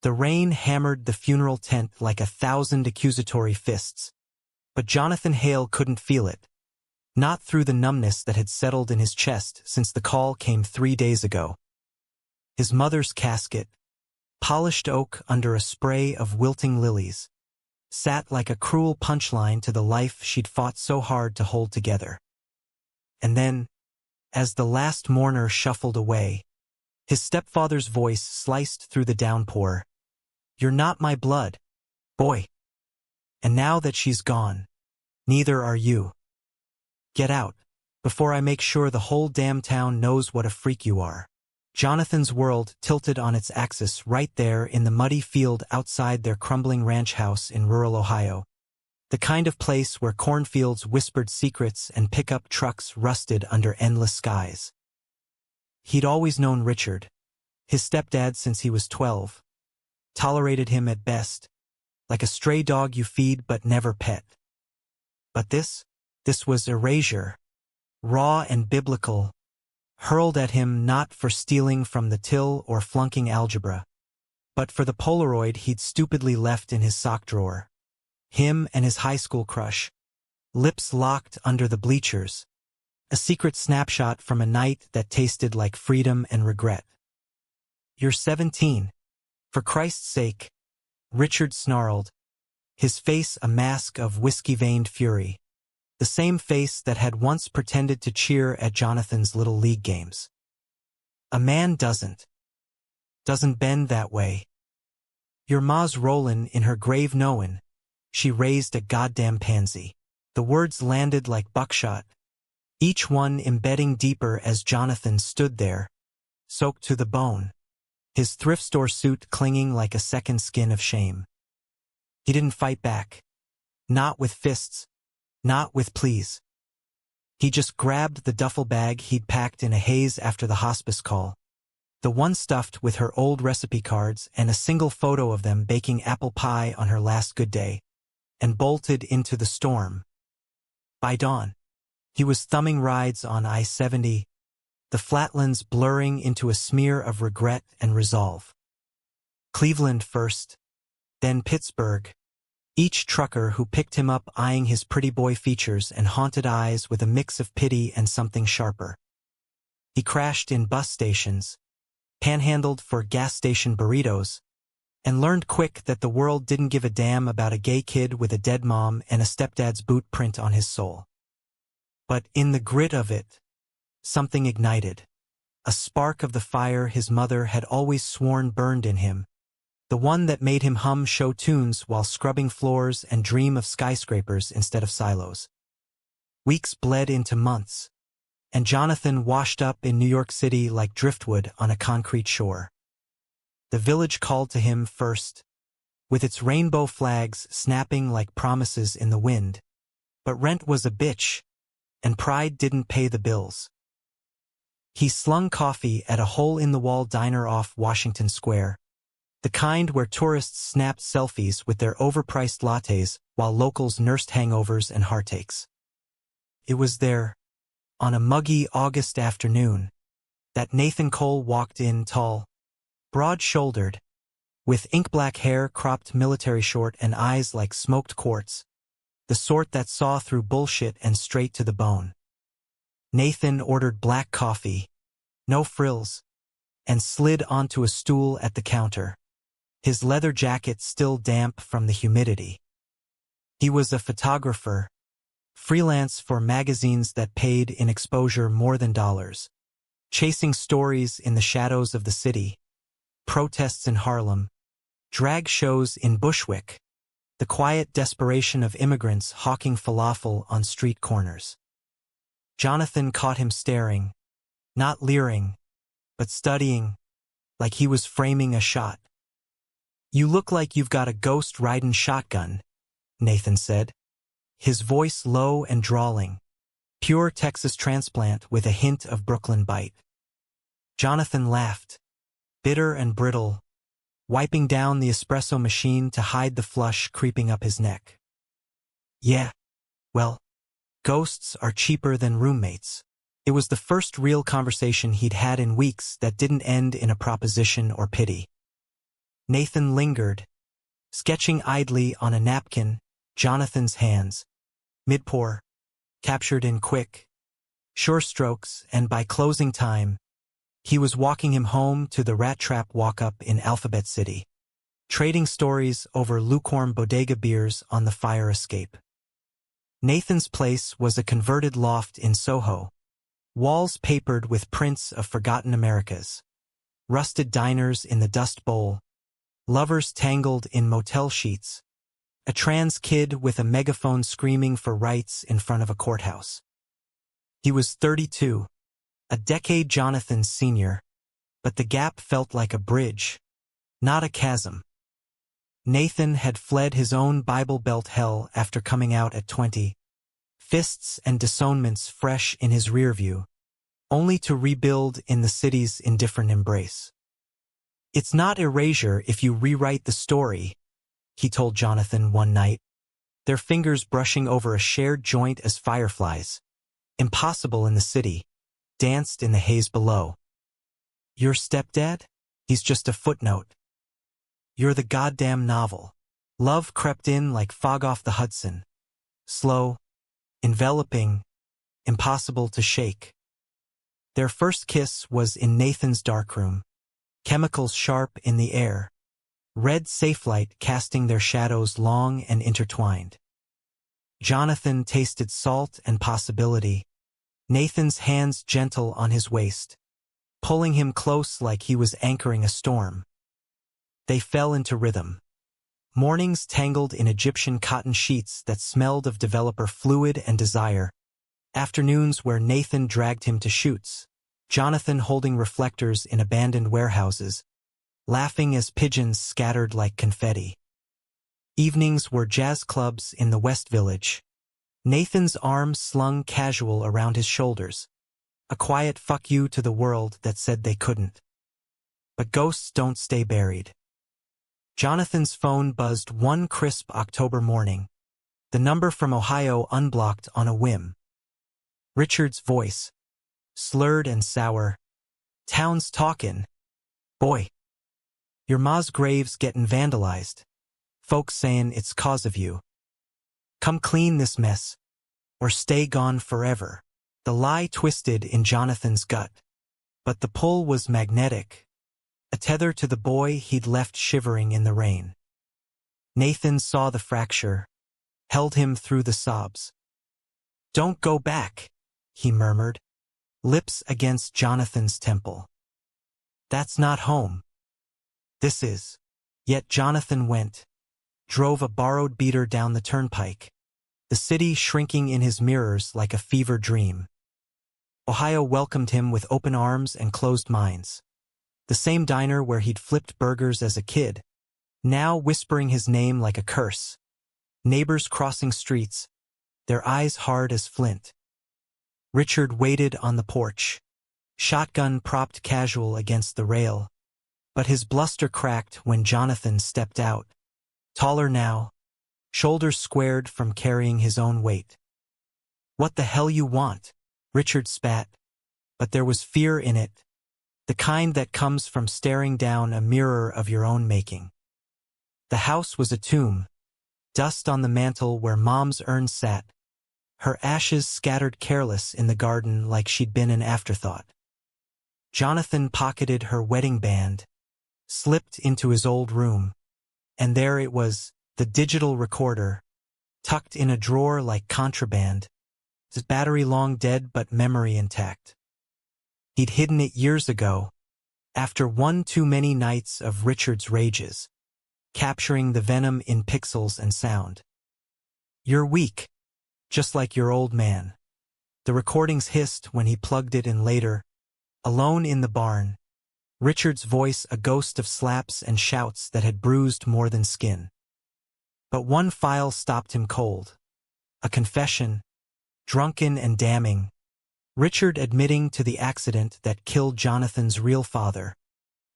The rain hammered the funeral tent like 1,000 accusatory fists. But Jonathan Hale couldn't feel it. Not through the numbness that had settled in his chest since the call came 3 days ago. His mother's casket, polished oak under a spray of wilting lilies, sat like a cruel punchline to the life she'd fought so hard to hold together. And then, as the last mourner shuffled away, his stepfather's voice sliced through the downpour. "You're not my blood, boy. And now that she's gone, neither are you. Get out, before I make sure the whole damn town knows what a freak you are." Jonathan's world tilted on its axis right there in the muddy field outside their crumbling ranch house in rural Ohio. The kind of place where cornfields whispered secrets and pickup trucks rusted under endless skies. He'd always known Richard, his stepdad since he was 12. Tolerated him at best, like a stray dog you feed but never pet. But this was erasure, raw and biblical, hurled at him not for stealing from the till or flunking algebra, but for the Polaroid he'd stupidly left in his sock drawer. Him and his high school crush, lips locked under the bleachers, a secret snapshot from a night that tasted like freedom and regret. "You're 17. For Christ's sake," Richard snarled, his face a mask of whiskey-veined fury. The same face that had once pretended to cheer at Jonathan's little league games. "A man doesn't bend that way. Your ma's rollin' in her grave knowin' she raised a goddamn pansy." The words landed like buckshot, each one embedding deeper as Jonathan stood there, soaked to the bone, his thrift store suit clinging like a second skin of shame. He didn't fight back. Not with fists. Not with pleas. He just grabbed the duffel bag he'd packed in a haze after the hospice call, the one stuffed with her old recipe cards and a single photo of them baking apple pie on her last good day, and bolted into the storm. By dawn, he was thumbing rides on I-70, the flatlands blurring into a smear of regret and resolve. Cleveland first, then Pittsburgh, each trucker who picked him up eyeing his pretty boy features and haunted eyes with a mix of pity and something sharper. He crashed in bus stations, panhandled for gas station burritos, and learned quick that the world didn't give a damn about a gay kid with a dead mom and a stepdad's boot print on his soul. But in the grit of it, something ignited, a spark of the fire his mother had always sworn burned in him, the one that made him hum show tunes while scrubbing floors and dream of skyscrapers instead of silos. Weeks bled into months, and Jonathan washed up in New York City like driftwood on a concrete shore. The village called to him first, with its rainbow flags snapping like promises in the wind, but rent was a bitch, and pride didn't pay the bills. He slung coffee at a hole-in-the-wall diner off Washington Square, the kind where tourists snapped selfies with their overpriced lattes while locals nursed hangovers and heartaches. It was there, on a muggy August afternoon, that Nathan Cole walked in tall, broad-shouldered, with ink-black hair cropped military short and eyes like smoked quartz, the sort that saw through bullshit and straight to the bone. Nathan ordered black coffee, no frills, and slid onto a stool at the counter, his leather jacket still damp from the humidity. He was a photographer, freelance for magazines that paid in exposure more than dollars, chasing stories in the shadows of the city, protests in Harlem, drag shows in Bushwick, the quiet desperation of immigrants hawking falafel on street corners. Jonathan caught him staring, not leering, but studying, like he was framing a shot. "You look like you've got a ghost ridin' shotgun," Nathan said, his voice low and drawling, pure Texas transplant with a hint of Brooklyn bite. Jonathan laughed, bitter and brittle, wiping down the espresso machine to hide the flush creeping up his neck. "Yeah, well, ghosts are cheaper than roommates." It was the first real conversation he'd had in weeks that didn't end in a proposition or pity. Nathan lingered, sketching idly on a napkin Jonathan's hands, mid-pour, captured in quick, sure strokes, and by closing time, he was walking him home to the rat trap walk-up in Alphabet City, trading stories over lukewarm bodega beers on the fire escape. Nathan's place was a converted loft in Soho, walls papered with prints of forgotten Americas, rusted diners in the Dust Bowl, lovers tangled in motel sheets, a trans kid with a megaphone screaming for rights in front of a courthouse. He was 32, a decade Jonathan's senior, but the gap felt like a bridge, not a chasm. Nathan had fled his own Bible Belt hell after coming out at 20, fists and disownments fresh in his rearview, only to rebuild in the city's indifferent embrace. "It's not erasure if you rewrite the story," he told Jonathan one night, their fingers brushing over a shared joint as fireflies, impossible in the city, danced in the haze below. "Your stepdad? He's just a footnote. You're the goddamn novel." Love crept in like fog off the Hudson, slow, enveloping, impossible to shake. Their first kiss was in Nathan's darkroom, chemicals sharp in the air, red safelight casting their shadows long and intertwined. Jonathan tasted salt and possibility, Nathan's hands gentle on his waist, pulling him close like he was anchoring a storm. They fell into rhythm. Mornings tangled in Egyptian cotton sheets that smelled of developer fluid and desire. Afternoons where Nathan dragged him to shoots, Jonathan holding reflectors in abandoned warehouses, laughing as pigeons scattered like confetti. Evenings were jazz clubs in the West Village, Nathan's arms slung casual around his shoulders, a quiet fuck you to the world that said they couldn't. But ghosts don't stay buried. Jonathan's phone buzzed one crisp October morning, the number from Ohio unblocked on a whim. Richard's voice, slurred and sour. "Town's talkin'. Boy. Your ma's grave's gettin' vandalized. Folks sayin' it's 'cause of you. Come clean this mess, or stay gone forever." The lie twisted in Jonathan's gut, but the pull was magnetic, a tether to the boy he'd left shivering in the rain. Nathan saw the fracture, held him through the sobs. "Don't go back," he murmured, lips against Jonathan's temple. "That's not home. This is." Yet Jonathan went, drove a borrowed beater down the turnpike, the city shrinking in his mirrors like a fever dream. Ohio welcomed him with open arms and closed minds. The same diner where he'd flipped burgers as a kid, now whispering his name like a curse. Neighbors crossing streets, their eyes hard as flint. Richard waited on the porch, shotgun propped casual against the rail, but his bluster cracked when Jonathan stepped out, taller now, shoulders squared from carrying his own weight. "What the hell you want?" Richard spat, but there was fear in it, the kind that comes from staring down a mirror of your own making. The house was a tomb, dust on the mantel where Mom's urn sat, her ashes scattered careless in the garden like she'd been an afterthought. Jonathan pocketed her wedding band, slipped into his old room, and there it was, the digital recorder, tucked in a drawer like contraband, its battery long dead but memory intact. He'd hidden it years ago, after one too many nights of Richard's rages, capturing the venom in pixels and sound. "You're weak, just like your old man." The recordings hissed when he plugged it in later, alone in the barn, Richard's voice a ghost of slaps and shouts that had bruised more than skin. But one file stopped him cold. A confession, drunken and damning, Richard admitting to the accident that killed Jonathan's real father,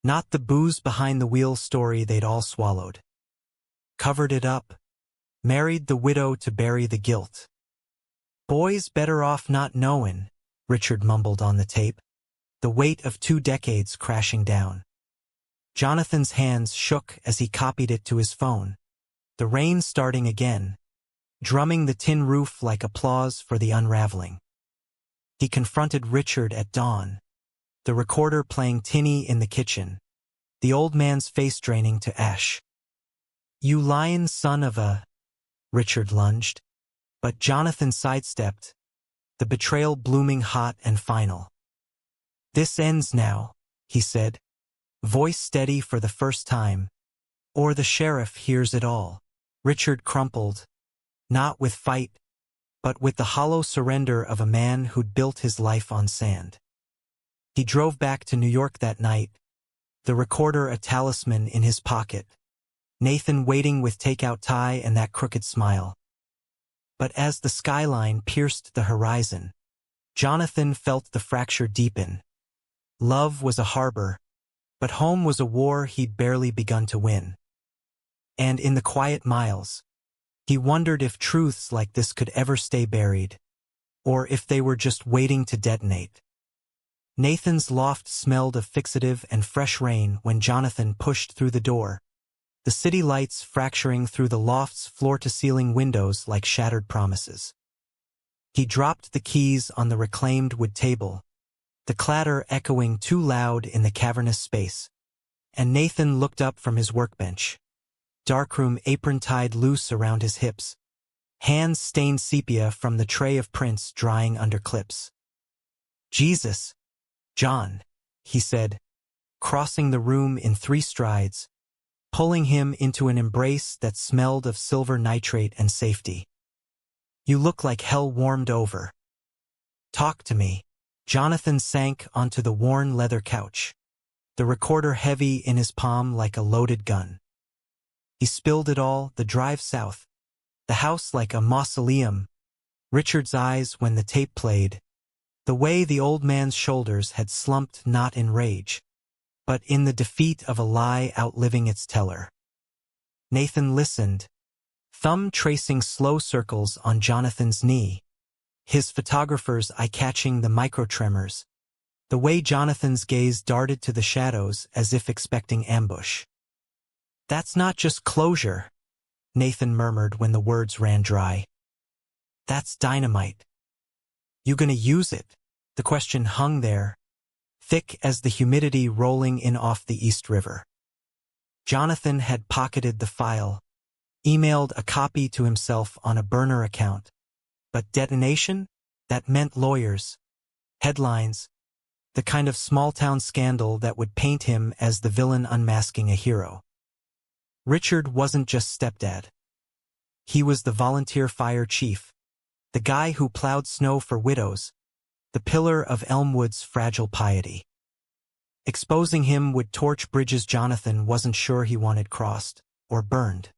not the booze behind the wheel story they'd all swallowed. Covered it up, married the widow to bury the guilt. "Boys better off not knowin'," Richard mumbled on the tape, the weight of 2 decades crashing down. Jonathan's hands shook as he copied it to his phone. The rain starting again, drumming the tin roof like applause for the unraveling. He confronted Richard at dawn, the recorder playing tinny in the kitchen, the old man's face draining to ash. "You lying son of a—" Richard lunged. But Jonathan sidestepped, the betrayal blooming hot and final. "This ends now," he said, voice steady for the first time, "or the sheriff hears it all." Richard crumpled, not with fight, but with the hollow surrender of a man who'd built his life on sand. He drove back to New York that night, the recorder a talisman in his pocket, Nathan waiting with takeout tie and that crooked smile. But as the skyline pierced the horizon, Jonathan felt the fracture deepen. Love was a harbor, but home was a war he'd barely begun to win. And in the quiet miles, he wondered if truths like this could ever stay buried, or if they were just waiting to detonate. Nathan's loft smelled of fixative and fresh rain when Jonathan pushed through the door, the city lights fracturing through the loft's floor-to-ceiling windows like shattered promises. He dropped the keys on the reclaimed wood table, the clatter echoing too loud in the cavernous space, and Nathan looked up from his workbench, darkroom apron tied loose around his hips, hands stained sepia from the tray of prints drying under clips. "Jesus, John," he said, crossing the room in 3 strides, pulling him into an embrace that smelled of silver nitrate and safety. "You look like hell warmed over. Talk to me." Jonathan sank onto the worn leather couch, the recorder heavy in his palm like a loaded gun. He spilled it all, the drive south, the house like a mausoleum, Richard's eyes when the tape played, the way the old man's shoulders had slumped not in rage, but in the defeat of a lie outliving its teller. Nathan listened, thumb tracing slow circles on Jonathan's knee, his photographer's eye catching the microtremors, the way Jonathan's gaze darted to the shadows as if expecting ambush. "That's not just closure," Nathan murmured when the words ran dry. "That's dynamite. You gonna use it?" The question hung there, thick as the humidity rolling in off the East River. Jonathan had pocketed the file, emailed a copy to himself on a burner account. But detonation? That meant lawyers, headlines, the kind of small-town scandal that would paint him as the villain unmasking a hero. Richard wasn't just stepdad. He was the volunteer fire chief, the guy who plowed snow for widows, the pillar of Elmwood's fragile piety. Exposing him would torch bridges Jonathan wasn't sure he wanted crossed or burned.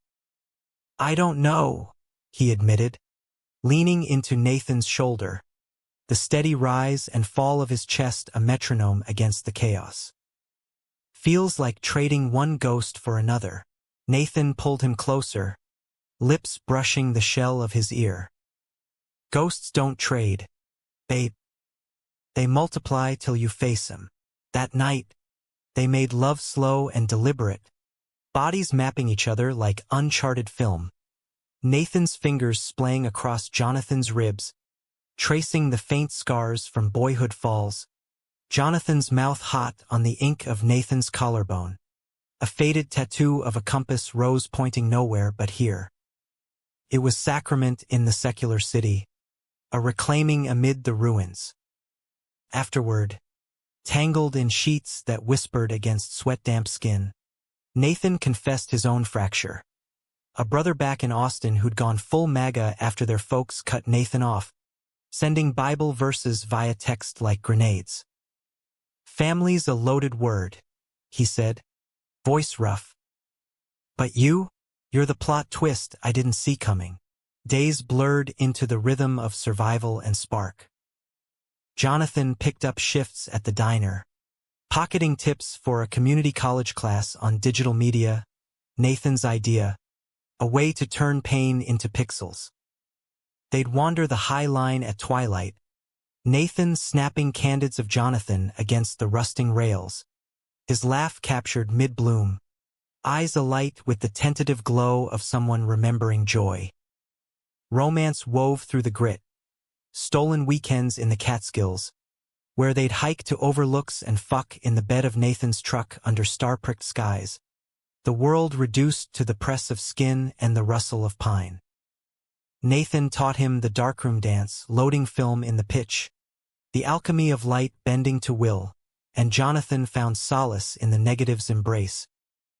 "I don't know," he admitted, leaning into Nathan's shoulder, the steady rise and fall of his chest a metronome against the chaos. "Feels like trading one ghost for another." Nathan pulled him closer, lips brushing the shell of his ear. "Ghosts don't trade, babe. They multiply till you face them." That night, they made love slow and deliberate, bodies mapping each other like uncharted film. Nathan's fingers splaying across Jonathan's ribs, tracing the faint scars from boyhood falls, Jonathan's mouth hot on the ink of Nathan's collarbone, a faded tattoo of a compass rose pointing nowhere but here. It was sacrament in the secular city, a reclaiming amid the ruins. Afterward, tangled in sheets that whispered against sweat-damp skin, Nathan confessed his own fracture. A brother back in Austin who'd gone full MAGA after their folks cut Nathan off, sending Bible verses via text like grenades. "Family's a loaded word," he said, voice rough. "But you're the plot twist I didn't see coming." Days blurred into the rhythm of survival and spark. Jonathan picked up shifts at the diner, pocketing tips for a community college class on digital media, Nathan's idea, a way to turn pain into pixels. They'd wander the High Line at twilight, Nathan snapping candids of Jonathan against the rusting rails, his laugh captured mid-bloom, eyes alight with the tentative glow of someone remembering joy. Romance wove through the grit, stolen weekends in the Catskills, where they'd hike to overlooks and fuck in the bed of Nathan's truck under star-pricked skies, the world reduced to the press of skin and the rustle of pine. Nathan taught him the darkroom dance, loading film in the pitch, the alchemy of light bending to will, and Jonathan found solace in the negative's embrace,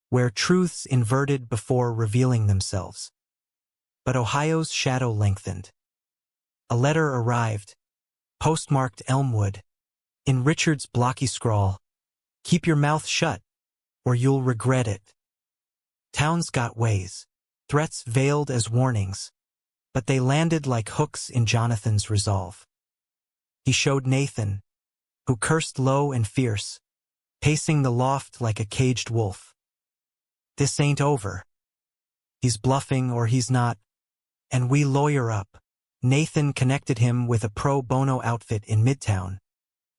where truths inverted before revealing themselves. But Ohio's shadow lengthened. A letter arrived, postmarked Elmwood, in Richard's blocky scrawl, "Keep your mouth shut, or you'll regret it." Towns got ways, threats veiled as warnings, but they landed like hooks in Jonathan's resolve. He showed Nathan, who cursed low and fierce, pacing the loft like a caged wolf. This ain't over. He's bluffing or he's not, and we lawyer up. Nathan connected him with a pro bono outfit in Midtown,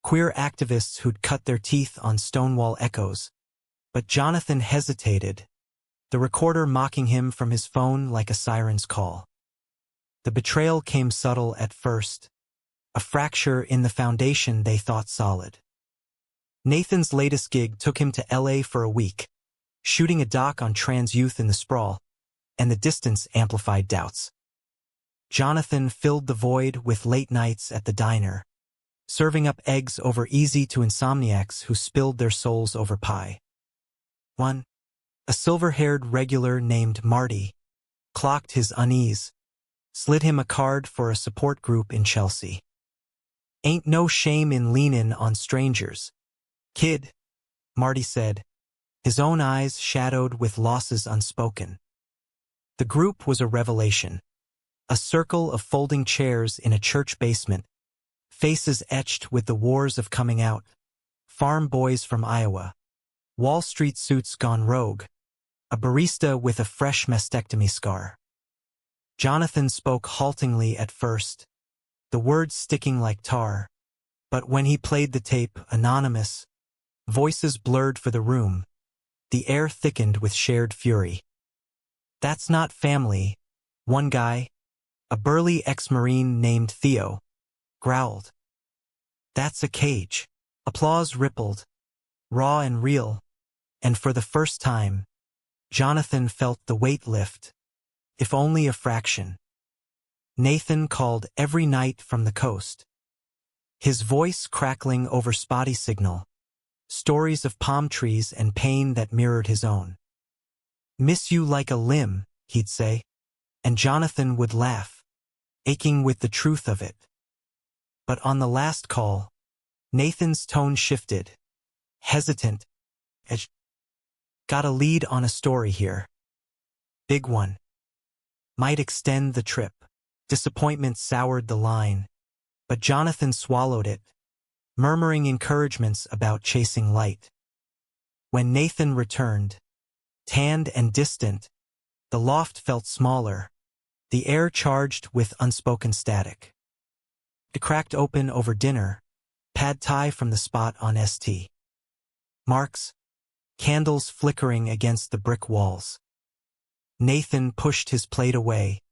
queer activists who'd cut their teeth on Stonewall echoes. But Jonathan hesitated, the recorder mocking him from his phone like a siren's call. The betrayal came subtle at first, a fracture in the foundation they thought solid. Nathan's latest gig took him to LA for a week, shooting a doc on trans youth in the sprawl, and the distance amplified doubts. Jonathan filled the void with late nights at the diner, serving up eggs over easy to insomniacs who spilled their souls over pie. One, a silver-haired regular named Marty, clocked his unease, slid him a card for a support group in Chelsea. "Ain't no shame in leanin' on strangers, kid," Marty said, his own eyes shadowed with losses unspoken. The group was a revelation, a circle of folding chairs in a church basement, faces etched with the wars of coming out, farm boys from Iowa, Wall Street suits gone rogue, a barista with a fresh mastectomy scar. Jonathan spoke haltingly at first, the words sticking like tar, but when he played the tape, anonymous, voices blurred for the room, the air thickened with shared fury. "That's not family," one guy, a burly ex-Marine named Theo, growled. "That's a cage." Applause rippled, raw and real, and for the first time, Jonathan felt the weight lift, if only a fraction. Nathan called every night from the coast, his voice crackling over spotty signal, stories of palm trees and pain that mirrored his own. "Miss you like a limb," he'd say, and Jonathan would laugh, aching with the truth of it. But on the last call, Nathan's tone shifted, hesitant. "Got a lead on a story here. Big one. Might extend the trip." Disappointment soured the line, but Jonathan swallowed it, murmuring encouragements about chasing light. When Nathan returned, tanned and distant, the loft felt smaller, the air charged with unspoken static. It cracked open over dinner, pad thai from the spot on St. Mark's, candles flickering against the brick walls. Nathan pushed his plate away,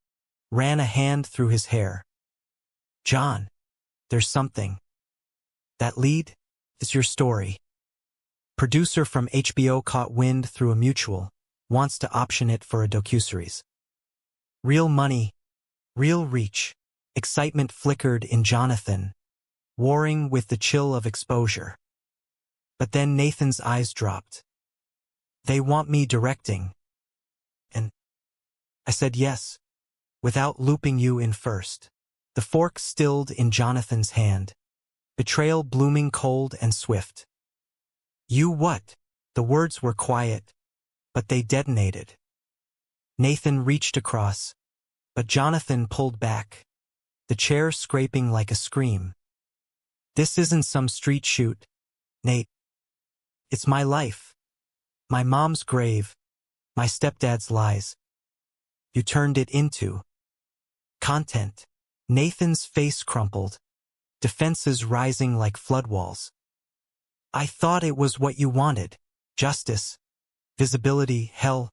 ran a hand through his hair. "John, there's something. That lead is your story. Producer from HBO caught wind through a mutual, wants to option it for a docuseries. Real money, real reach." Excitement flickered in Jonathan, warring with the chill of exposure. But then Nathan's eyes dropped. "They want me directing." And I said yes, without looping you in first. The fork stilled in Jonathan's hand, betrayal blooming cold and swift. "You what?" The words were quiet, but they detonated. Nathan reached across, but Jonathan pulled back, the chair scraping like a scream. "This isn't some street shoot, Nate. It's my life. My mom's grave, my stepdad's lies. You turned it into content." Nathan's face crumpled, defenses rising like floodwalls. "I thought it was what you wanted." Justice, visibility, hell.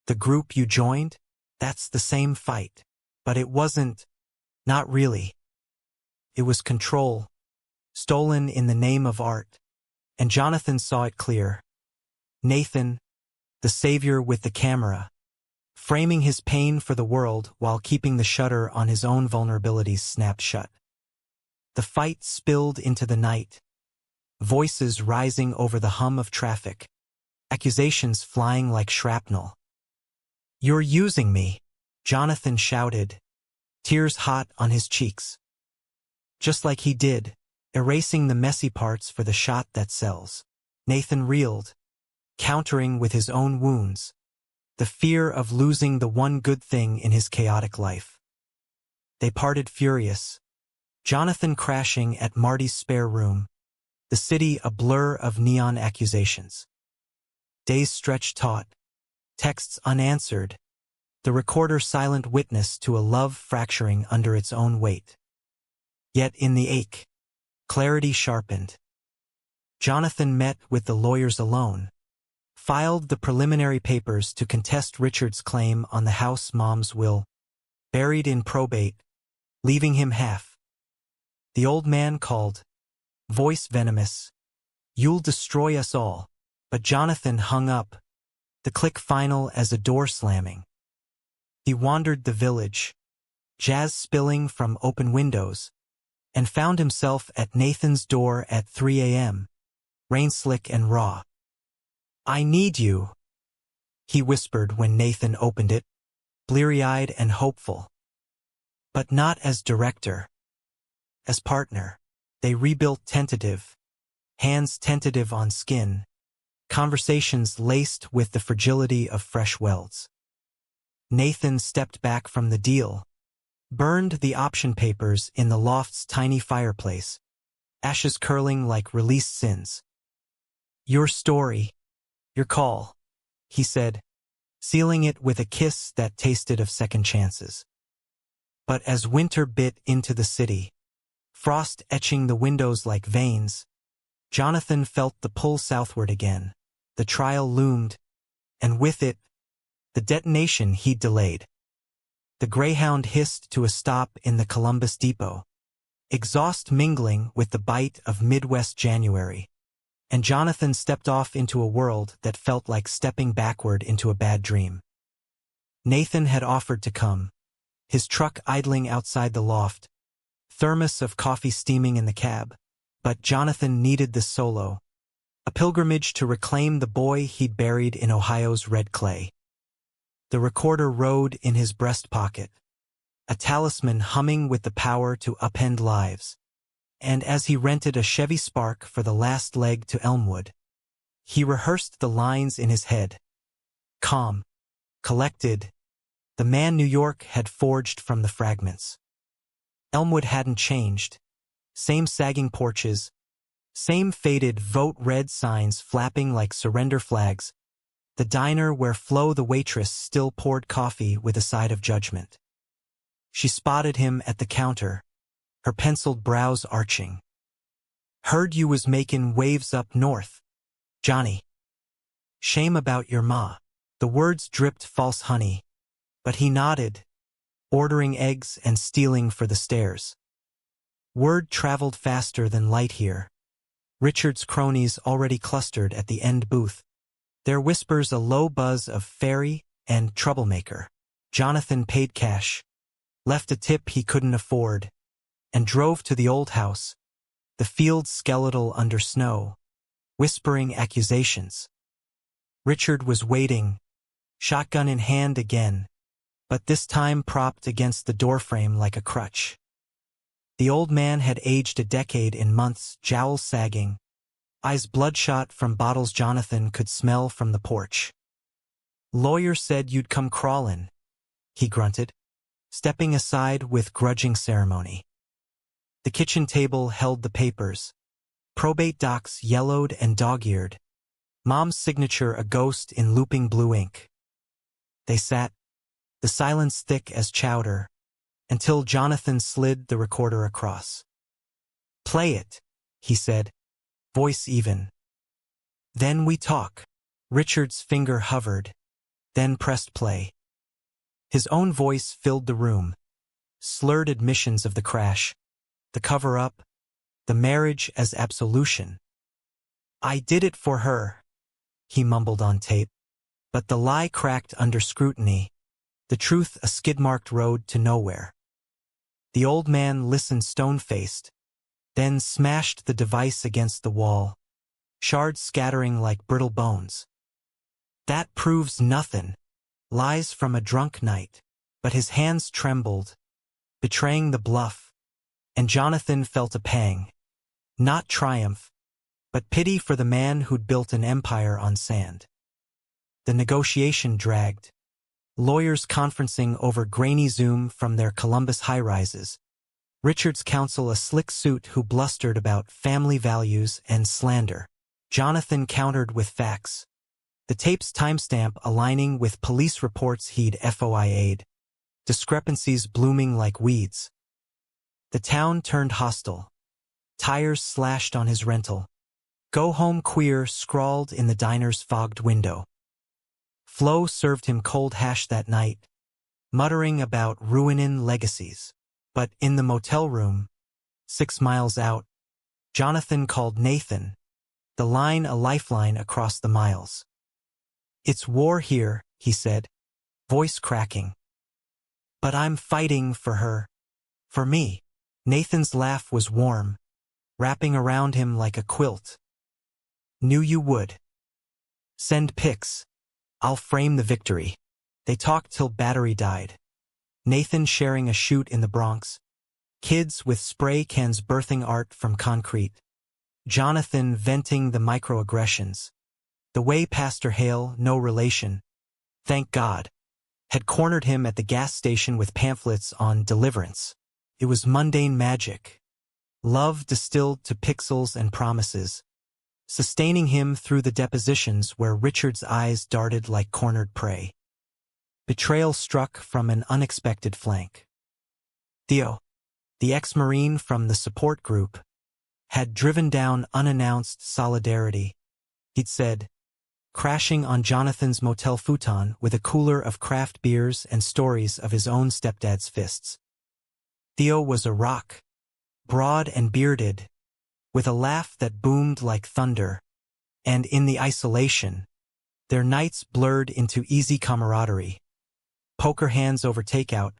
The group you joined? That's the same fight. But it wasn't. Not really. It was control, stolen in the name of art. And Jonathan saw it clear. Nathan, the savior with the camera, framing his pain for the world while keeping the shutter on his own vulnerabilities snapped shut. The fight spilled into the night, voices rising over the hum of traffic, accusations flying like shrapnel. "You're using me," Jonathan shouted, tears hot on his cheeks. Just like he did, erasing the messy parts for the shot that sells. Nathan reeled, countering with his own wounds, the fear of losing the one good thing in his chaotic life. They parted furious, Jonathan crashing at Marty's spare room, the city a blur of neon accusations. Days stretched taut, texts unanswered, the recorder silent witness to a love fracturing under its own weight. Yet in the ache, clarity sharpened. Jonathan met with the lawyers alone, filed the preliminary papers to contest Richard's claim on the house mom's will, buried in probate, leaving him half. The old man called, voice venomous, "You'll destroy us all," but Jonathan hung up, the click final as a door slamming. He wandered the village, jazz spilling from open windows, and found himself at Nathan's door at 3 a.m., rain slick and raw. "I need you," he whispered when Nathan opened it, bleary-eyed and hopeful. But not as director. As partner. They rebuilt tentative, hands tentative on skin, conversations laced with the fragility of fresh welds. Nathan stepped back from the deal, burned the option papers in the loft's tiny fireplace, ashes curling like released sins. "Your story, your call," he said, sealing it with a kiss that tasted of second chances. But as winter bit into the city, frost etching the windows like veins, Jonathan felt the pull southward again. The trial loomed, and with it, the detonation he'd delayed. The Greyhound hissed to a stop in the Columbus depot, exhaust mingling with the bite of Midwest January, and Jonathan stepped off into a world that felt like stepping backward into a bad dream. Nathan had offered to come, his truck idling outside the loft, thermos of coffee steaming in the cab, but Jonathan needed this solo, a pilgrimage to reclaim the boy he'd buried in Ohio's red clay. The recorder rode in his breast pocket, a talisman humming with the power to upend lives, and as he rented a Chevy Spark for the last leg to Elmwood, he rehearsed the lines in his head. Calm, collected, the man New York had forged from the fragments. Elmwood hadn't changed. Same sagging porches, same faded vote red signs flapping like surrender flags, the diner where Flo the waitress still poured coffee with a side of judgment. She spotted him at the counter, her penciled brows arching. "Heard you was making waves up north, Johnny. Shame about your ma." The words dripped false honey, but he nodded, ordering eggs and stealing for the stairs. Word traveled faster than light here. Richard's cronies already clustered at the end booth, their whispers a low buzz of fairy and troublemaker. Jonathan paid cash, left a tip he couldn't afford, and drove to the old house, the field skeletal under snow, whispering accusations. Richard was waiting, shotgun in hand again, but this time propped against the doorframe like a crutch. The old man had aged a decade in months, jowls sagging, eyes bloodshot from bottles Jonathan could smell from the porch. "Lawyer said you'd come crawlin'," he grunted, stepping aside with grudging ceremony. The kitchen table held the papers, probate docs yellowed and dog-eared, Mom's signature a ghost in looping blue ink. They sat, the silence thick as chowder, until Jonathan slid the recorder across. "Play it," he said, voice even. "Then we talk." Richard's finger hovered, then pressed play. His own voice filled the room, slurred admissions of the crash, the cover-up, the marriage as absolution. "I did it for her," he mumbled on tape. But the lie cracked under scrutiny, the truth a skid-marked road to nowhere. The old man listened stone-faced, then smashed the device against the wall, shards scattering like brittle bones. "That proves nothing. Lies from a drunk night." But his hands trembled, betraying the bluff, and Jonathan felt a pang. Not triumph, but pity for the man who'd built an empire on sand. The negotiation dragged, lawyers conferencing over grainy Zoom from their Columbus high-rises, Richard's counsel a slick suit who blustered about family values and slander. Jonathan countered with facts, the tape's timestamp aligning with police reports he'd FOIA'd, discrepancies blooming like weeds. The town turned hostile, tires slashed on his rental, "Go home queer" scrawled in the diner's fogged window. Flo served him cold hash that night, muttering about ruinin' legacies. But in the motel room, 6 miles out, Jonathan called Nathan, the line a lifeline across the miles. "It's war here," he said, voice cracking. "But I'm fighting for her. For me." Nathan's laugh was warm, wrapping around him like a quilt. "Knew you would. Send pics. I'll frame the victory." They talked till battery died. Nathan sharing a shoot in the Bronx. Kids with spray cans birthing art from concrete. Jonathan venting the microaggressions. The way Pastor Hale, no relation, thank God, had cornered him at the gas station with pamphlets on deliverance. It was mundane magic. Love distilled to pixels and promises, sustaining him through the depositions where Richard's eyes darted like cornered prey. Betrayal struck from an unexpected flank. Theo, the ex-Marine from the support group, had driven down unannounced solidarity. He'd said, crashing on Jonathan's motel futon with a cooler of craft beers and stories of his own stepdad's fists. Theo was a rock, broad and bearded, with a laugh that boomed like thunder, and in the isolation, their nights blurred into easy camaraderie. Poker hands over takeout,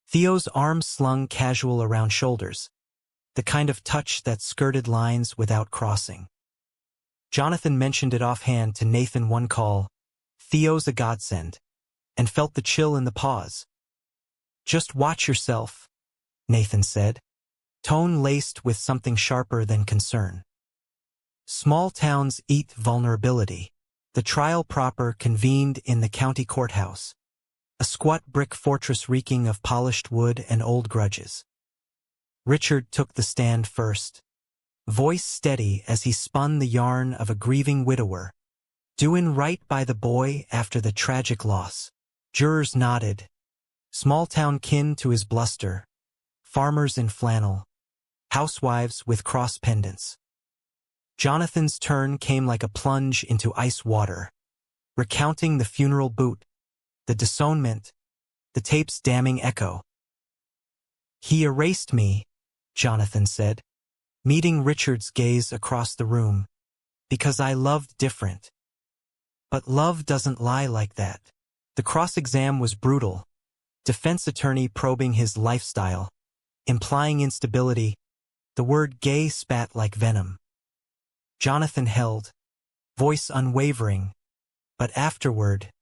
Theo's arms slung casual around shoulders, the kind of touch that skirted lines without crossing. Jonathan mentioned it offhand to Nathan one call, "Theo's a godsend," and felt the chill in the pause. "Just watch yourself," Nathan said, tone laced with something sharper than concern. Small towns eat vulnerability. The trial proper convened in the county courthouse, a squat brick fortress reeking of polished wood and old grudges. Richard took the stand first, voice steady as he spun the yarn of a grieving widower, doin' right by the boy after the tragic loss. Jurors nodded, small-town kin to his bluster, farmers in flannel, housewives with cross pendants. Jonathan's turn came like a plunge into ice water, recounting the funeral boot, the disownment, the tape's damning echo. "He erased me," Jonathan said, meeting Richard's gaze across the room, "because I loved different. But love doesn't lie like that." The cross-exam was brutal, defense attorney probing his lifestyle, implying instability, the word gay spat like venom. Jonathan held, voice unwavering, but afterward,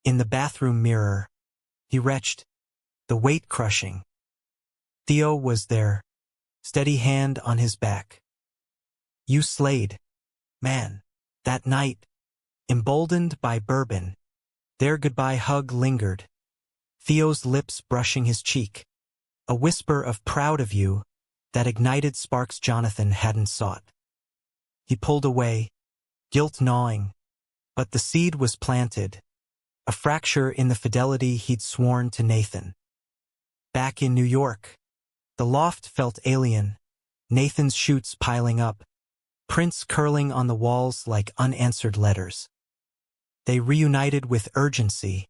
in the bathroom mirror, he retched, the weight crushing. Theo was there, steady hand on his back. "You slayed, man." That night, emboldened by bourbon, their goodbye hug lingered, Theo's lips brushing his cheek, a whisper of "proud of you" that ignited sparks Jonathan hadn't sought. He pulled away, guilt gnawing, but the seed was planted, a fracture in the fidelity he'd sworn to Nathan. Back in New York, the loft felt alien, Nathan's shoots piling up, prints curling on the walls like unanswered letters. They reunited with urgency,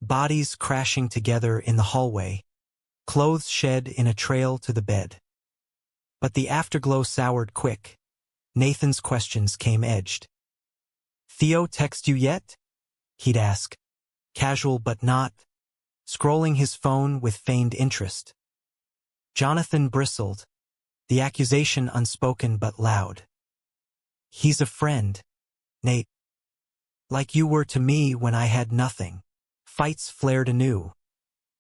bodies crashing together in the hallway, clothes shed in a trail to the bed. But the afterglow soured quick. Nathan's questions came edged. "Theo text you yet?" he'd ask, casual but not, scrolling his phone with feigned interest. Jonathan bristled, the accusation unspoken but loud. "He's a friend, Nate. Like you were to me when I had nothing." Fights flared anew.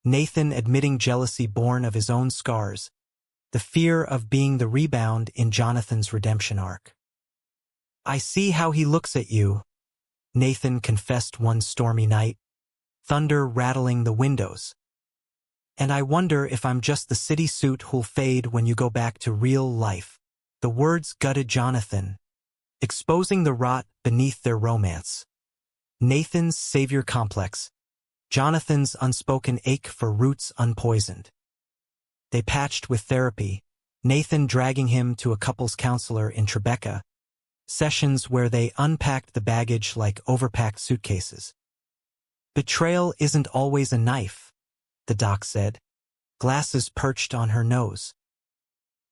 Nathan admitting jealousy born of his own scars, the fear of being the rebound in Jonathan's redemption arc. "I see how he looks at you," Nathan confessed one stormy night, thunder rattling the windows. "And I wonder if I'm just the city suit who'll fade when you go back to real life." The words gutted Jonathan, exposing the rot beneath their romance. Nathan's savior complex, Jonathan's unspoken ache for roots unpoisoned. They patched with therapy, Nathan dragging him to a couples counselor in Tribeca, sessions where they unpacked the baggage like overpacked suitcases. "Betrayal isn't always a knife," the doc said, glasses perched on her nose.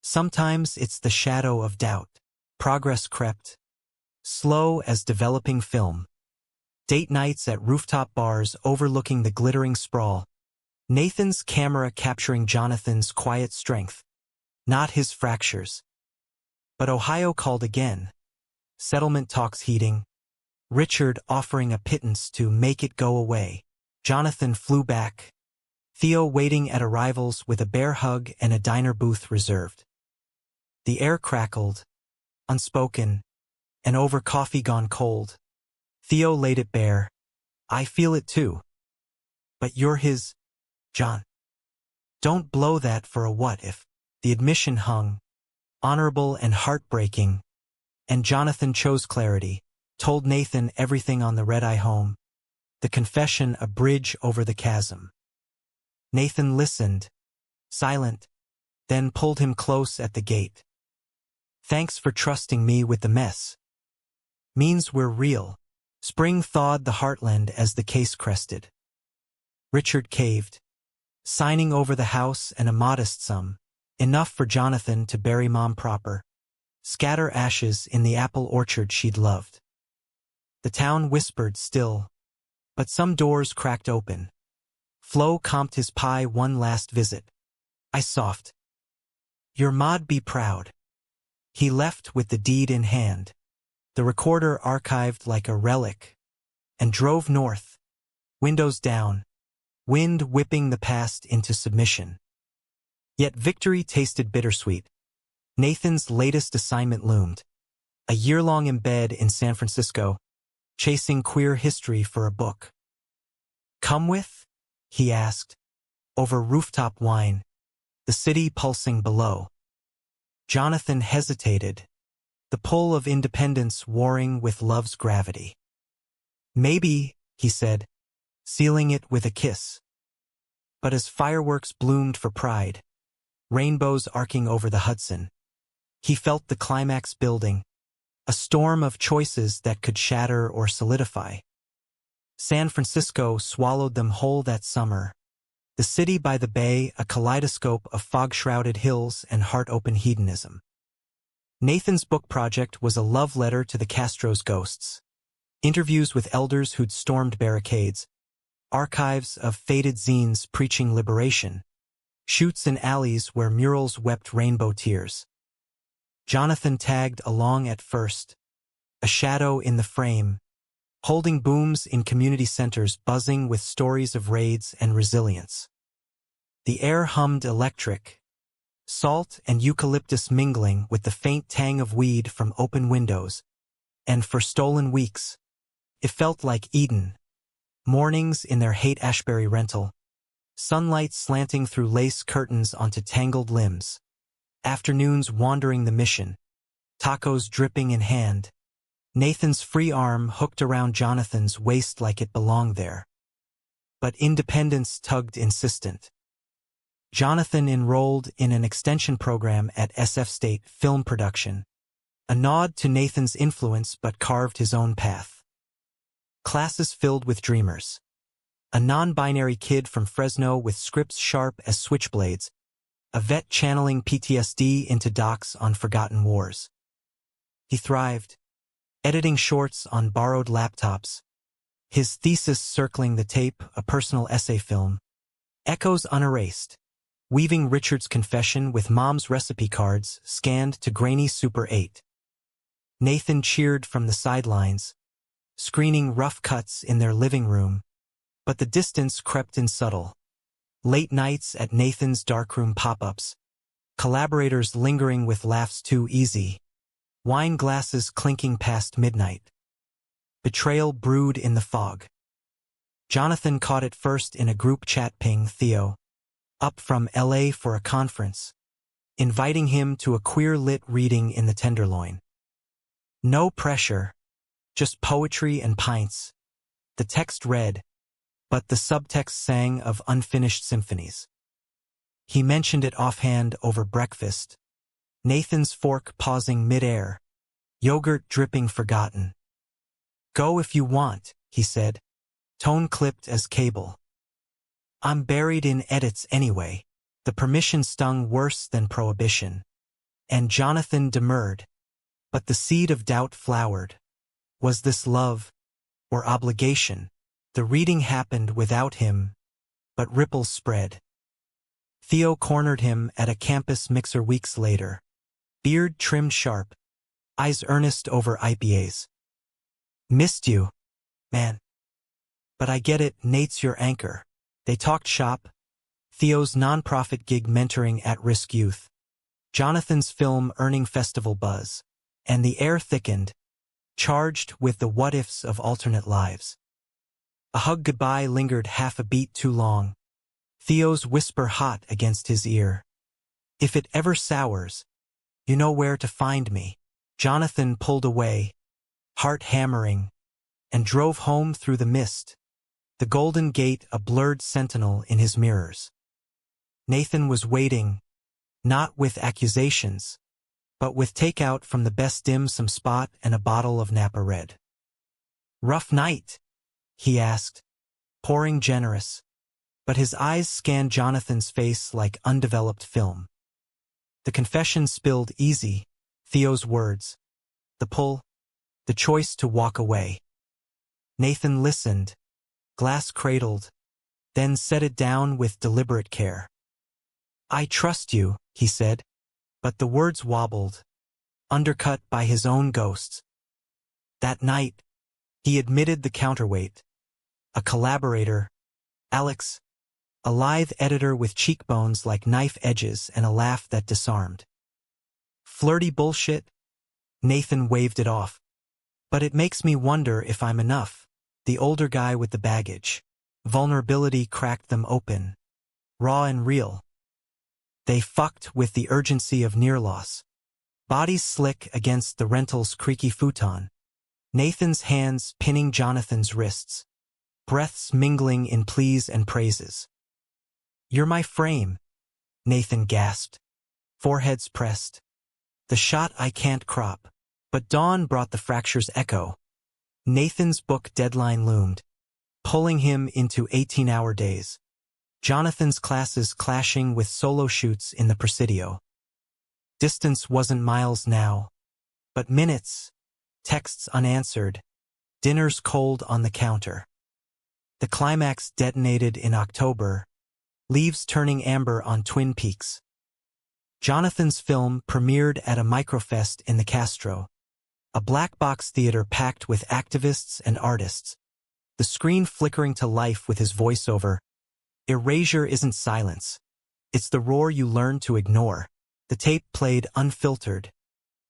"Sometimes it's the shadow of doubt." Progress crept, slow as developing film. Date nights at rooftop bars overlooking the glittering sprawl, Nathan's camera capturing Jonathan's quiet strength, not his fractures. But Ohio called again. Settlement talks heating, Richard offering a pittance to make it go away. Jonathan flew back, Theo waiting at arrivals with a bear hug and a diner booth reserved. The air crackled, unspoken, and over coffee gone cold. Theo laid it bare. "I feel it too. But you're his, John. Don't blow that for a what if." The admission hung, honorable and heartbreaking, and Jonathan chose clarity, told Nathan everything on the red-eye home, the confession a bridge over the chasm. Nathan listened, silent, then pulled him close at the gate. "Thanks for trusting me with the mess. Means we're real." Spring thawed the heartland as the case crested. Richard caved, signing over the house and a modest sum, enough for Jonathan to bury Mom proper, scatter ashes in the apple orchard she'd loved. The town whispered still, but some doors cracked open. Flo comped his pie one last visit. "I soft. Your Maud be proud." He left with the deed in hand, the recorder archived like a relic, and drove north, windows down, wind whipping the past into submission. Yet victory tasted bittersweet. Nathan's latest assignment loomed, a year-long embed in San Francisco, chasing queer history for a book. "Come with?" he asked, over rooftop wine, the city pulsing below. Jonathan hesitated, the pull of independence warring with love's gravity. "Maybe," he said, sealing it with a kiss. But as fireworks bloomed for pride, rainbows arcing over the Hudson, he felt the climax building, a storm of choices that could shatter or solidify. San Francisco swallowed them whole that summer, the city by the bay a kaleidoscope of fog-shrouded hills and heart-open hedonism. Nathan's book project was a love letter to the Castro's ghosts. Interviews with elders who'd stormed barricades, archives of faded zines preaching liberation, shoots in alleys where murals wept rainbow tears. Jonathan tagged along at first, a shadow in the frame, holding booms in community centers buzzing with stories of raids and resilience. The air hummed electric, salt and eucalyptus mingling with the faint tang of weed from open windows, and for stolen weeks, it felt like Eden. Mornings in their Haight-Ashbury rental, sunlight slanting through lace curtains onto tangled limbs, afternoons wandering the mission, tacos dripping in hand, Nathan's free arm hooked around Jonathan's waist like it belonged there. But independence tugged insistent. Jonathan enrolled in an extension program at SF State Film Production, a nod to Nathan's influence but carved his own path. Classes filled with dreamers. A non-binary kid from Fresno with scripts sharp as switchblades, a vet channeling PTSD into docs on forgotten wars. He thrived, editing shorts on borrowed laptops, his thesis circling the tape, a personal essay film, echoes unerased, weaving Richard's confession with Mom's recipe cards scanned to grainy Super 8. Nathan cheered from the sidelines, screening rough cuts in their living room, but the distance crept in subtle. Late nights at Nathan's darkroom pop-ups, collaborators lingering with laughs too easy, wine glasses clinking past midnight. Betrayal brewed in the fog. Jonathan caught it first in a group chat ping Theo, up from LA for a conference, inviting him to a queer-lit reading in the Tenderloin. No pressure, just poetry and pints. The text read, but the subtext sang of unfinished symphonies. He mentioned it offhand over breakfast, Nathan's fork pausing mid-air, yogurt dripping forgotten. Go if you want, he said, tone clipped as cable. I'm buried in edits anyway. The permission stung worse than prohibition. And Jonathan demurred. But the seed of doubt flowered. Was this love or obligation? The reading happened without him, but ripples spread. Theo cornered him at a campus mixer weeks later. Beard trimmed sharp, eyes earnest over IPAs. Missed you, man. But I get it, Nate's your anchor. They talked shop, Theo's nonprofit gig mentoring at-risk youth, Jonathan's film earning festival buzz, and the air thickened, charged with the what-ifs of alternate lives. A hug goodbye lingered half a beat too long, Theo's whisper hot against his ear. If it ever sours, you know where to find me. Jonathan pulled away, heart hammering, and drove home through the mist, the Golden Gate a blurred sentinel in his mirrors. Nathan was waiting, not with accusations, but with takeout from the best dim sum spot and a bottle of Napa Red. Rough night? He asked, pouring generous, but his eyes scanned Jonathan's face like undeveloped film. The confession spilled easy, Theo's words, the pull, the choice to walk away. Nathan listened, glass cradled, then set it down with deliberate care. I trust you, he said, but the words wobbled, undercut by his own ghosts. That night, he admitted the counterweight. A collaborator, Alex, a lithe editor with cheekbones like knife edges and a laugh that disarmed. Flirty bullshit? Nathan waved it off. But it makes me wonder if I'm enough. The older guy with the baggage. Vulnerability cracked them open. Raw and real. They fucked with the urgency of near loss. Bodies slick against the rental's creaky futon. Nathan's hands pinning Jonathan's wrists. Breaths mingling in pleas and praises. You're my frame, Nathan gasped. Foreheads pressed. The shot I can't crop. But dawn brought the fracture's echo. Nathan's book deadline loomed, pulling him into 18-hour days. Jonathan's classes clashing with solo shoots in the Presidio. Distance wasn't miles now, but minutes, texts unanswered, dinners cold on the counter. The climax detonated in October, leaves turning amber on Twin Peaks. Jonathan's film premiered at a microfest in the Castro, a black box theater packed with activists and artists, the screen flickering to life with his voiceover. Erasure isn't silence. It's the roar you learn to ignore. The tape played unfiltered.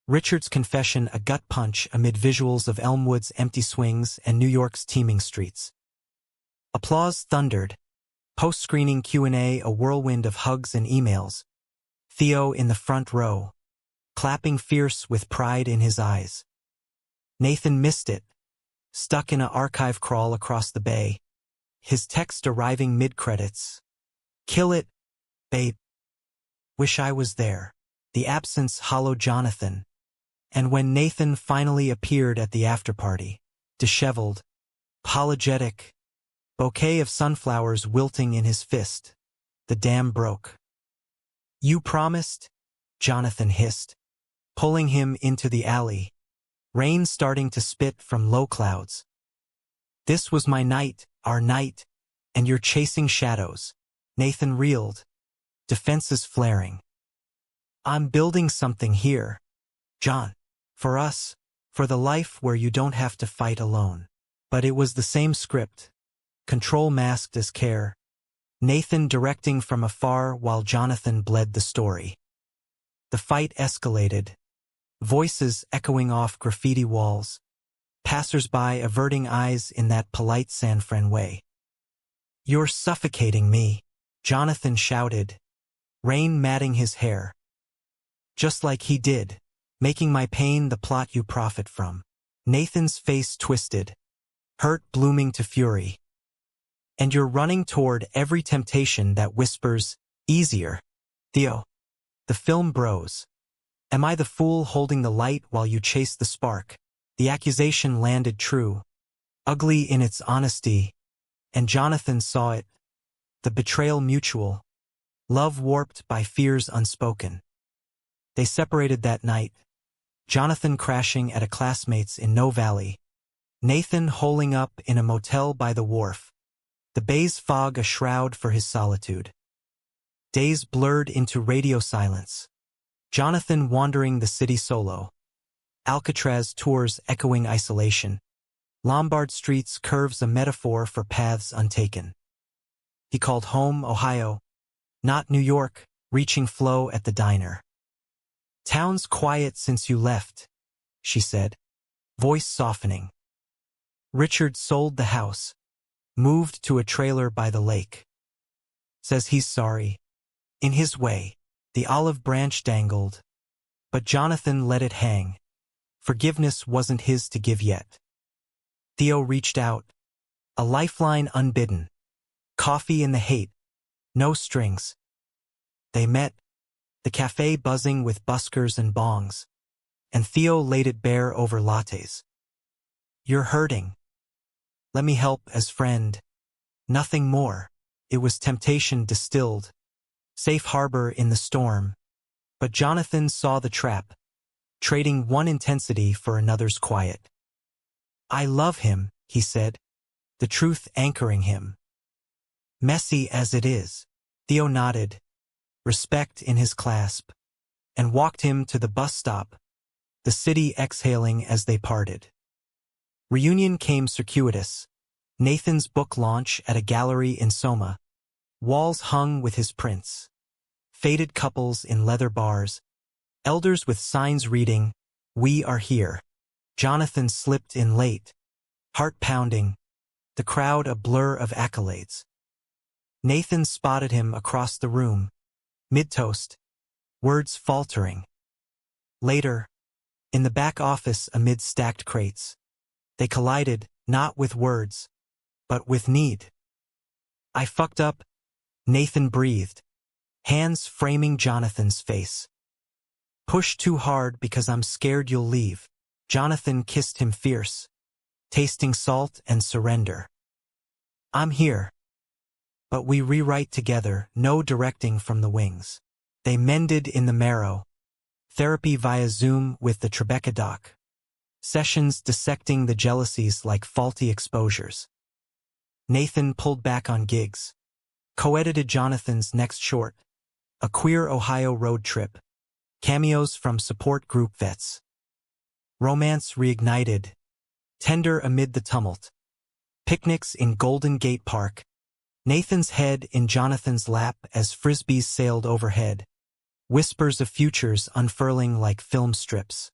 Richard's confession a gut punch amid visuals of Elmwood's empty swings and New York's teeming streets. Applause thundered. Post-screening Q&A a whirlwind of hugs and emails. Theo in the front row, clapping fierce with pride in his eyes. Nathan missed it, stuck in an archive crawl across the bay. His text arriving mid-credits. Kill it, babe. Wish I was there. The absence hollowed Jonathan. And when Nathan finally appeared at the after-party, disheveled, apologetic, bouquet of sunflowers wilting in his fist. The dam broke. You promised, Jonathan hissed, pulling him into the alley, rain starting to spit from low clouds. This was my night, our night, and you're chasing shadows. Nathan reeled, defenses flaring. I'm building something here, John. For us, for the life where you don't have to fight alone. But it was the same script. Control masked as care. Nathan directing from afar while Jonathan bled the story. The fight escalated. Voices echoing off graffiti walls. Passers-by averting eyes in that polite San Fran way. You're suffocating me, Jonathan shouted, rain matting his hair. Just like he did, making my pain the plot you profit from. Nathan's face twisted, hurt blooming to fury. And you're running toward every temptation that whispers, easier. Theo. The film bros. Am I the fool holding the light while you chase the spark? The accusation landed true, ugly in its honesty, and Jonathan saw it. The betrayal mutual, love warped by fears unspoken. They separated that night, Jonathan crashing at a classmate's in No Valley, Nathan holing up in a motel by the wharf, the bay's fog a shroud for his solitude. Days blurred into radio silence, Jonathan wandering the city solo. Alcatraz tours echoing isolation. Lombard Street's curves a metaphor for paths untaken. He called home Ohio, not New York, reaching Flo at the diner. Town's quiet since you left, she said, voice softening. Richard sold the house, moved to a trailer by the lake. Says he's sorry. In his way, the olive branch dangled, but Jonathan let it hang. Forgiveness wasn't his to give yet. Theo reached out, a lifeline unbidden. Coffee in the hate, no strings. They met, the cafe buzzing with buskers and bongs, and Theo laid it bare over lattes. You're hurting. Let me help as friend. Nothing more. It was temptation distilled, safe harbor in the storm. But Jonathan saw the trap, trading one intensity for another's quiet. I love him, he said, the truth anchoring him. Messy as it is, Theo nodded, respect in his clasp, and walked him to the bus stop, the city exhaling as they parted. Reunion came circuitous. Nathan's book launch at a gallery in Soma. Walls hung with his prints. Faded couples in leather bars. Elders with signs reading, "We are here." Jonathan slipped in late, heart pounding, the crowd a blur of accolades. Nathan spotted him across the room, mid-toast, words faltering. Later, in the back office amid stacked crates, they collided, not with words, but with need. I fucked up, Nathan breathed, hands framing Jonathan's face. Push too hard because I'm scared you'll leave. Jonathan kissed him fierce, tasting salt and surrender. I'm here. But we rewrite together, no directing from the wings. They mended in the marrow. Therapy via Zoom with the Tribeca doc. Sessions dissecting the jealousies like faulty exposures. Nathan pulled back on gigs. Co-edited Jonathan's next short, a queer Ohio road trip. Cameos from support group vets. Romance reignited. Tender amid the tumult. Picnics in Golden Gate Park. Nathan's head in Jonathan's lap as frisbees sailed overhead. Whispers of futures unfurling like film strips.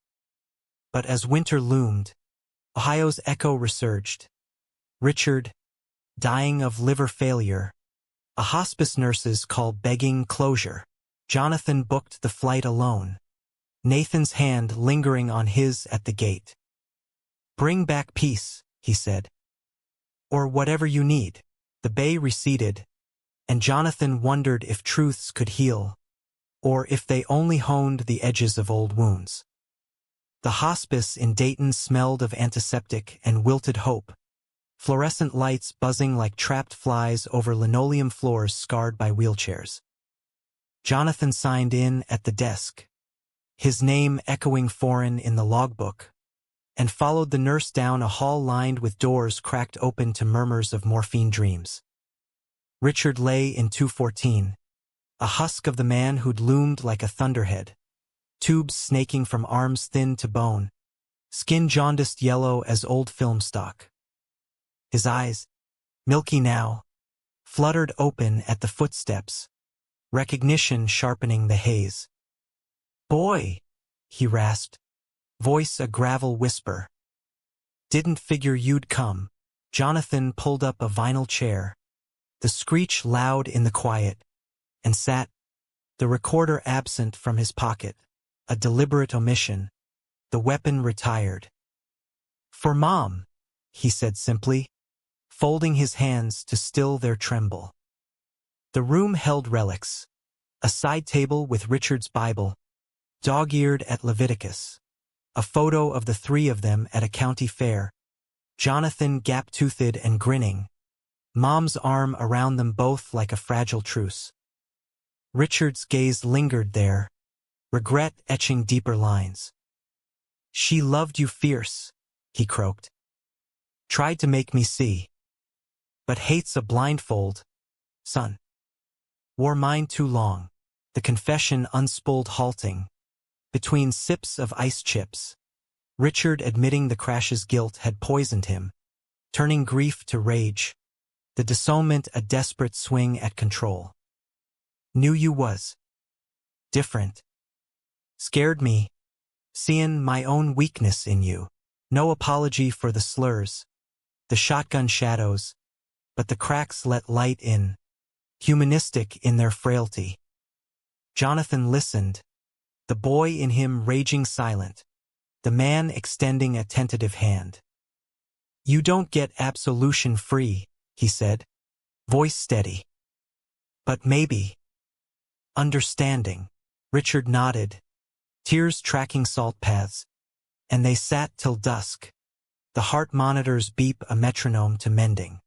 But as winter loomed, Ohio's echo resurged. Richard, dying of liver failure. A hospice nurse's call begging closure. Jonathan booked the flight alone. Nathan's hand lingering on his at the gate. Bring back peace, he said. Or whatever you need. The bay receded, and Jonathan wondered if truths could heal, or if they only honed the edges of old wounds. The hospice in Dayton smelled of antiseptic and wilted hope. fluorescent lights buzzing like trapped flies over linoleum floors scarred by wheelchairs. Jonathan signed in at the desk, his name echoing foreign in the logbook, and followed the nurse down a hall lined with doors cracked open to murmurs of morphine dreams. Richard lay in 214, a husk of the man who'd loomed like a thunderhead, tubes snaking from arms thin to bone, skin jaundiced yellow as old film stock. His eyes, milky now, fluttered open at the footsteps, recognition sharpening the haze. "Boy," he rasped, voice a gravel whisper. "Didn't figure you'd come." Jonathan pulled up a vinyl chair, the screech loud in the quiet, and sat, the recorder absent from his pocket, a deliberate omission, the weapon retired. "For Mom," he said simply, folding his hands to still their tremble. The room held relics, a side table with Richard's Bible, dog-eared at Leviticus, a photo of the three of them at a county fair, Jonathan gap-toothed and grinning, Mom's arm around them both like a fragile truce. Richard's gaze lingered there, regret etching deeper lines. "She loved you fierce," he croaked. "Tried to make me see. But hates a blindfold, son. Wore mine too long." The confession unspooled halting, between sips of ice chips, Richard admitting the crash's guilt had poisoned him, turning grief to rage, the disownment a desperate swing at control. "Knew you was different. Scared me, seein' my own weakness in you. No apology for the slurs, the shotgun shadows, but the cracks let light in, humanistic in their frailty." Jonathan listened, the boy in him raging silent, the man extending a tentative hand. "You don't get absolution free," he said, voice steady. "But maybe." "Understanding." Richard nodded, tears tracking salt paths, and they sat till dusk, the heart monitors beep a metronome to mending.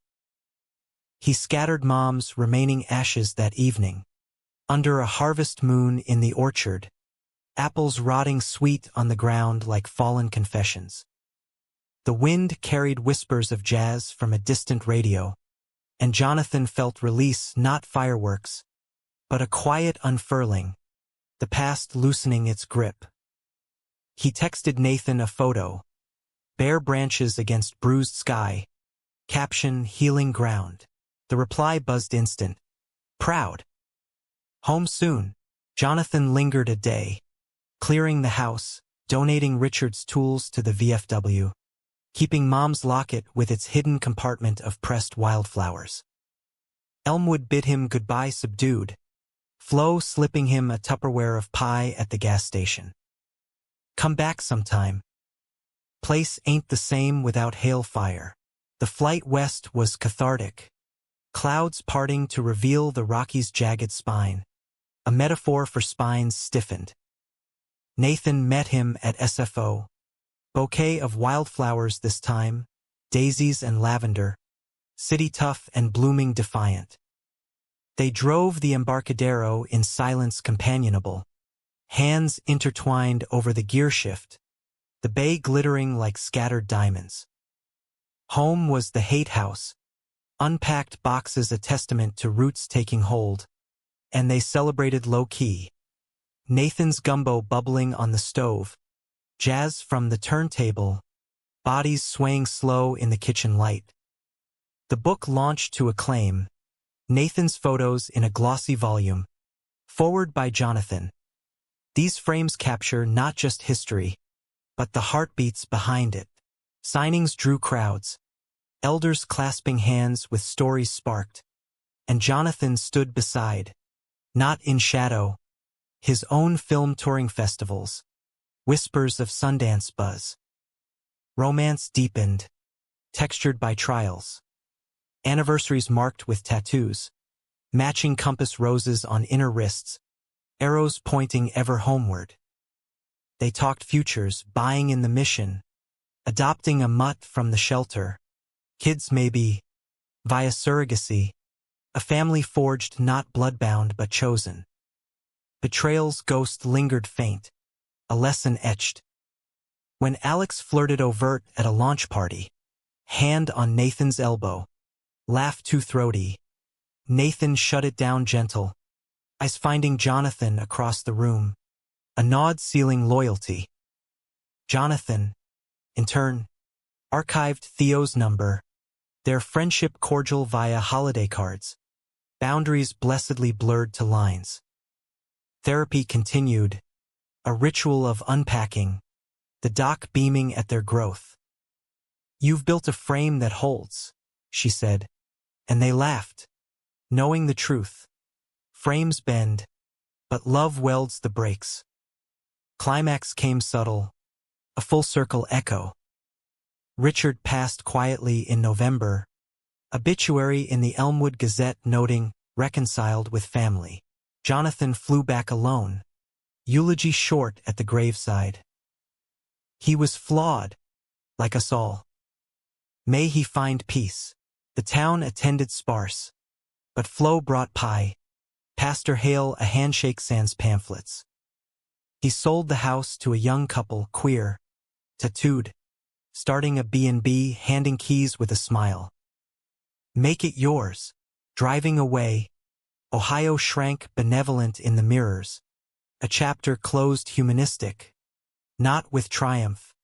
He scattered Mom's remaining ashes that evening, under a harvest moon in the orchard, apples rotting sweet on the ground like fallen confessions. The wind carried whispers of jazz from a distant radio, and Jonathan felt release, not fireworks, but a quiet unfurling, the past loosening its grip. He texted Nathan a photo, bare branches against bruised sky, caption healing ground. The reply buzzed instant, proud. Home soon. Jonathan lingered a day, clearing the house, donating Richard's tools to the VFW, keeping Mom's locket with its hidden compartment of pressed wildflowers. Elmwood bid him goodbye subdued, Flo slipping him a Tupperware of pie at the gas station. "Come back sometime. Place ain't the same without hailfire." The flight west was cathartic, clouds parting to reveal the Rockies' jagged spine, a metaphor for spines stiffened. Nathan met him at SFO. Bouquet of wildflowers this time, daisies and lavender, city tough and blooming defiant. They drove the Embarcadero in silence companionable, hands intertwined over the gear shift, the bay glittering like scattered diamonds. Home was the hate house, unpacked boxes a testament to roots taking hold, and they celebrated low-key. Nathan's gumbo bubbling on the stove, jazz from the turntable, bodies swaying slow in the kitchen light. The book launched to acclaim, Nathan's photos in a glossy volume, forward by Jonathan. These frames capture not just history, but the heartbeats behind it. Signings drew crowds, elders clasping hands with stories sparked, and Jonathan stood beside, not in shadow, his own film touring festivals, whispers of Sundance buzz. Romance deepened, textured by trials. Anniversaries marked with tattoos, matching compass roses on inner wrists, arrows pointing ever homeward. They talked futures, buying in the mission, adopting a mutt from the shelter, Kids maybe, via surrogacy, a family forged not bloodbound but chosen. Betrayal's ghost lingered faint, a lesson etched. When Alex flirted overt at a launch party, hand on Nathan's elbow, laugh too throaty, Nathan shut it down gentle, eyes finding Jonathan across the room, a nod sealing loyalty. Jonathan, in turn, archived Theo's number, their friendship cordial via holiday cards, boundaries blessedly blurred to lines. Therapy continued, a ritual of unpacking, the doc beaming at their growth. "You've built a frame that holds," she said, and they laughed, knowing the truth. Frames bend, but love welds the breaks. Climax came subtle, a full-circle echo. Richard passed quietly in November, obituary in the Elmwood Gazette noting, reconciled with family. Jonathan flew back alone, eulogy short at the graveside. He was flawed, like us all. May he find peace. The town attended sparse, but Flo brought pie, Pastor Hale a handshake sans pamphlets. He sold the house to a young couple, queer, tattooed, starting a B&B, handing keys with a smile. "Make it yours." Driving away, Ohio shrank benevolent in the mirrors, a chapter closed humanistic, not with triumph,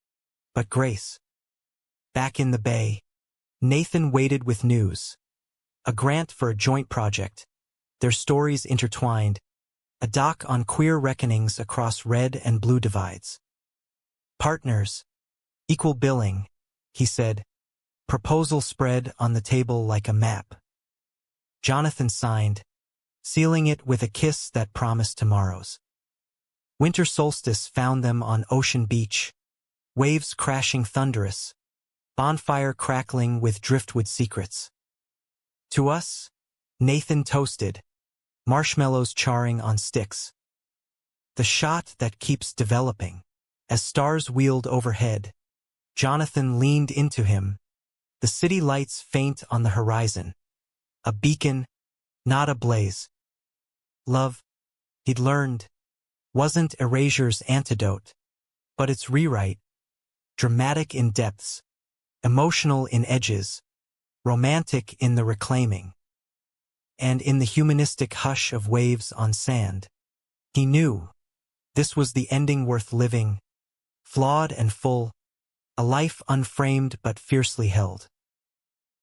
but grace. Back in the Bay, Nathan waited with news. A grant for a joint project, their stories intertwined, a doc on queer reckonings across red and blue divides. "Partners, equal billing," he said, proposal spread on the table like a map. Jonathan signed, sealing it with a kiss that promised tomorrows. Winter solstice found them on Ocean Beach, waves crashing thunderous, bonfire crackling with driftwood secrets. To us, Nathan toasted, marshmallows charring on sticks. The shot that keeps developing. As stars wheeled overhead, Jonathan leaned into him, the city lights faint on the horizon. A beacon, not a blaze. Love, he'd learned, wasn't erasure's antidote, but its rewrite, dramatic in depths, emotional in edges, romantic in the reclaiming. And in the humanistic hush of waves on sand, he knew this was the ending worth living, flawed and full, a life unframed but fiercely held.